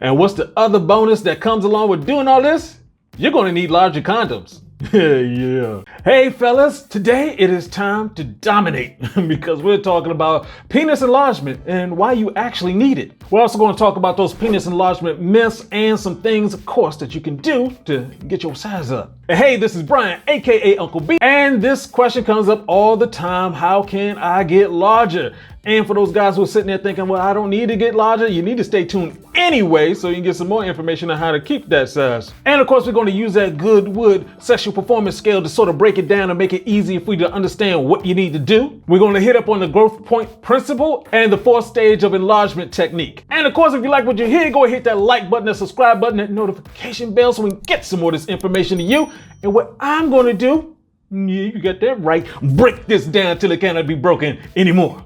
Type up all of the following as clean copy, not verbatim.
And what's the other bonus that comes along with doing all this? You're going to need larger condoms. Yeah. Hey fellas, today it is time to dominate because we're talking about penis enlargement and why you actually need it. We're also going to talk about those penis enlargement myths and some things, of course, that you can do to get your size up. And hey, this is Brian, aka Uncle B, and this question comes up all the time: how can I get larger? And for those guys who are sitting there thinking, well, I don't need to get larger, you need to stay tuned anyway so you can get some more information on how to keep that size. And of course, we're going to use that Goodwood sexual performance scale to sort of break it down and make it easy for you to understand what you need to do. We're going to hit up on the growth point principle and the 4th stage of enlargement technique. And of course, if you like what you hear, go ahead, hit that like button, that subscribe button, that notification bell so we can get some more of this information to you. And what I'm going to do, yeah, you got that right, break this down till it cannot be broken anymore.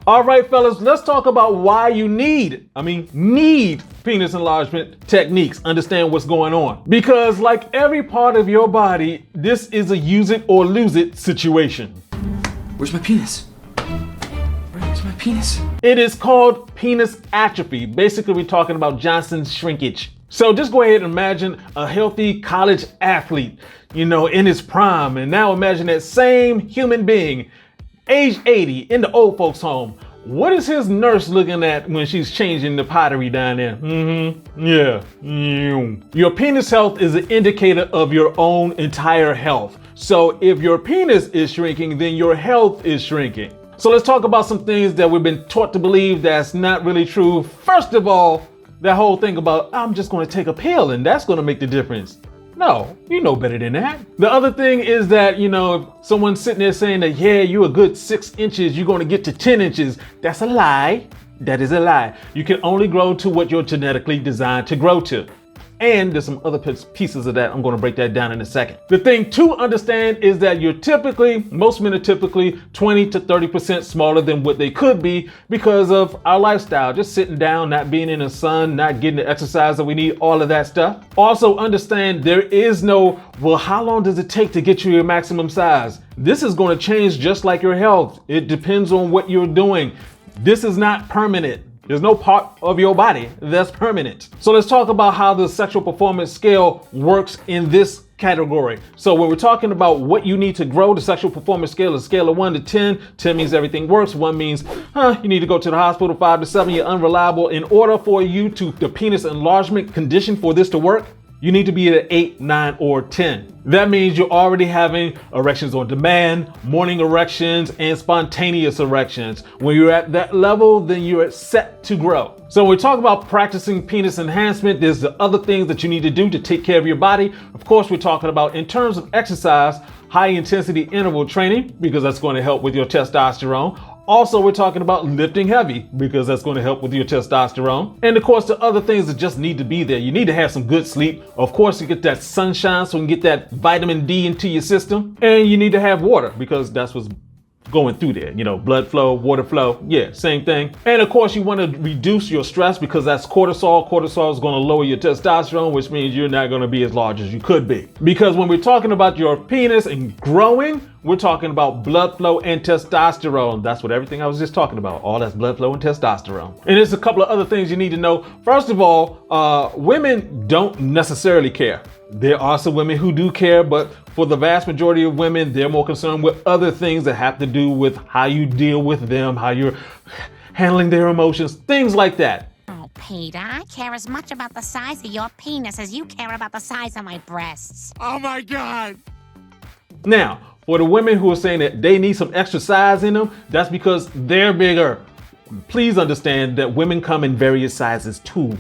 All right, fellas, let's talk about why you need penis enlargement techniques. Understand what's going on. Because like every part of your body, this is a use it or lose it situation. Where's my penis? Where's my penis? It is called penis atrophy. Basically, we're talking about Johnson's shrinkage. So just go ahead and imagine a healthy college athlete, in his prime. And now imagine that same human being, age 80, in the old folks home. What is his nurse looking at when she's changing the pottery down there? Yeah. Your penis health is an indicator of your own entire health. So if your penis is shrinking, then your health is shrinking. So let's talk about some things that we've been taught to believe that's not really true. First of all, that whole thing about I'm just going to take a pill and that's going to make the difference. No, you know better than that. The other thing is that, if someone's sitting there saying that, yeah, you're a good 6 inches, you're going to get to 10 inches. That's a lie. That is a lie. You can only grow to what you're genetically designed to grow to. And there's some other pieces of that. I'm going to break that down in a second. The thing to understand is that most men are typically 20 to 30% smaller than what they could be because of our lifestyle. Just sitting down, not being in the sun, not getting the exercise that we need, all of that stuff. Also understand there is no, well, how long does it take to get you your maximum size? This is going to change just like your health. It depends on what you're doing. This is not permanent. There's no part of your body that's permanent. So let's talk about how the sexual performance scale works in this category. So when we're talking about what you need to grow, the sexual performance scale is a scale of 1 to 10. 10 means everything works. 1 means, you need to go to the hospital. 5 to 7, you're unreliable. In order for you the penis enlargement condition for this to work, you need to be at 8, 9, or 10. That means you're already having erections on demand, morning erections, and spontaneous erections. When you're at that level, then you're set to grow. So when we talk about practicing penis enhancement, there's the other things that you need to do to take care of your body. Of course, we're talking about, in terms of exercise, high intensity interval training, because that's going to help with your testosterone. Also, we're talking about lifting heavy because that's going to help with your testosterone. And of course, the other things that just need to be there. You need to have some good sleep. Of course, you get that sunshine so you can get that vitamin D into your system. And you need to have water because that's what's going through there. Blood flow, water flow. Yeah, same thing. And of course, you want to reduce your stress because that's cortisol. Cortisol is going to lower your testosterone, which means you're not going to be as large as you could be. Because when we're talking about your penis and growing, we're talking about blood flow and testosterone. That's what everything I was just talking about. All that's blood flow and testosterone. And there's a couple of other things you need to know. First of all, women don't necessarily care. There are some women who do care, but for the vast majority of women, they're more concerned with other things that have to do with how you deal with them, how you're handling their emotions, things like that. Oh, Peter, I care as much about the size of your penis as you care about the size of my breasts. Oh my God. Now, for the women who are saying that they need some extra size in them, that's because they're bigger. Please understand that women come in various sizes too.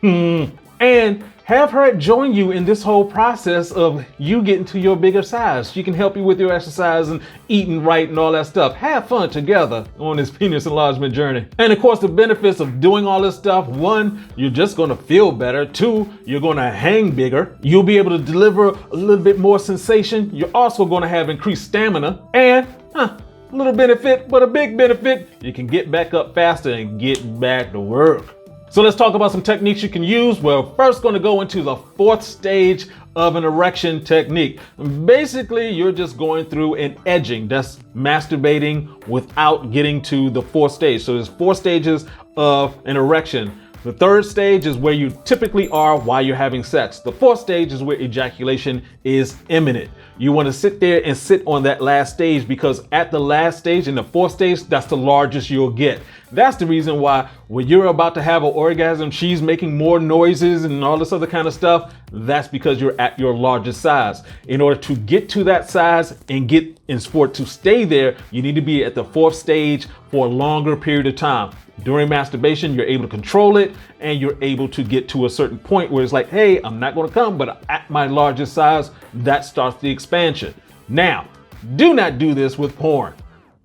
And have her join you in this whole process of you getting to your bigger size. She can help you with your exercise and eating right and all that stuff. Have fun together on this penis enlargement journey. And of course, the benefits of doing all this stuff: 1, you're just going to feel better. 2, you're going to hang bigger. You'll be able to deliver a little bit more sensation. You're also going to have increased stamina. And a little benefit, but a big benefit, you can get back up faster and get back to work. So let's talk about some techniques you can use. We're first going to go into the fourth stage of an erection technique. Basically, you're just going through an edging. That's masturbating without getting to the fourth stage. So there's 4 stages of an erection. The third stage is where you typically are while you're having sex. The fourth stage is where ejaculation is imminent. You want to sit there and sit on that last stage, because at the last stage, in the fourth stage, that's the largest you'll get. That's the reason why when you're about to have an orgasm, she's making more noises and all this other kind of stuff. That's because you're at your largest size. In order to get to that size and get in sport to stay there, you need to be at the fourth stage for a longer period of time. During masturbation, you're able to control it, and you're able to get to a certain point where it's like, hey, I'm not going to come, but at my largest size, that starts the expansion. Now, do not do this with porn.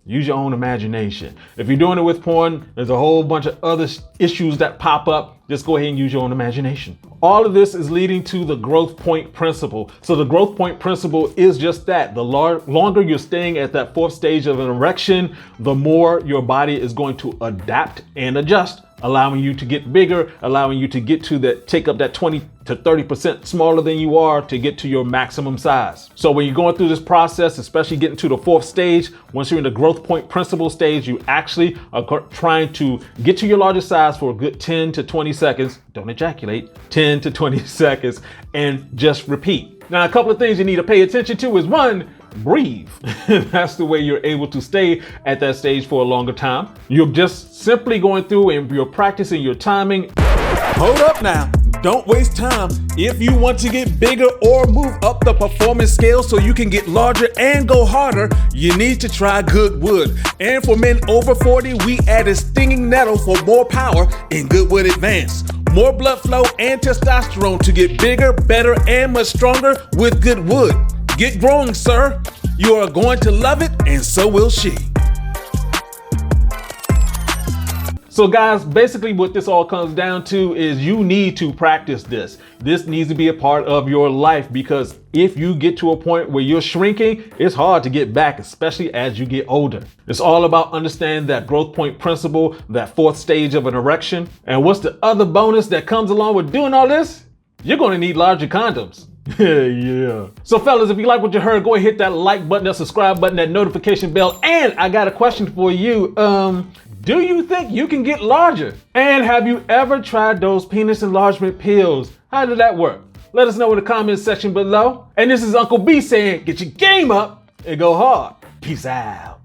Use your own imagination. If you're doing it with porn, there's a whole bunch of other issues that pop up. Just go ahead and use your own imagination. All of this is leading to the growth point principle. So the growth point principle is just that. The longer you're staying at that fourth stage of an erection, the more your body is going to adapt and adjust, allowing you to get bigger, allowing you to get to that, take up that 20 to 30% smaller than you are to get to your maximum size. So when you're going through this process, especially getting to the fourth stage, once you're in the growth point principle stage, you actually are trying to get to your largest size for a good 10 to 20 seconds. Don't ejaculate. 10 to 20 seconds, and just repeat. Now, a couple of things you need to pay attention to is 1, breathe. That's the way you're able to stay at that stage for a longer time. You're just simply going through and you're practicing your timing. Hold up now. Don't waste time. If you want to get bigger or move up the performance scale so you can get larger and go harder, you need to try Goodwood. And for men over 40, we added stinging nettle for more power in Goodwood Advanced. More blood flow and testosterone to get bigger, better, and much stronger with Goodwood. Get growing, sir. You are going to love it, and so will she. So guys, basically what this all comes down to is you need to practice this. This needs to be a part of your life, because if you get to a point where you're shrinking, it's hard to get back, especially as you get older. It's all about understanding that growth point principle, that fourth stage of an erection. And what's the other bonus that comes along with doing all this? You're going to need larger condoms. Yeah. So fellas, if you like what you heard, go ahead, hit that like button, that subscribe button, that notification bell. And I got a question for you. Do you think you can get larger? And have you ever tried those penis enlargement pills? How did that work? Let us know in the comments section below. And this is Uncle B saying, get your game up and go hard. Peace out.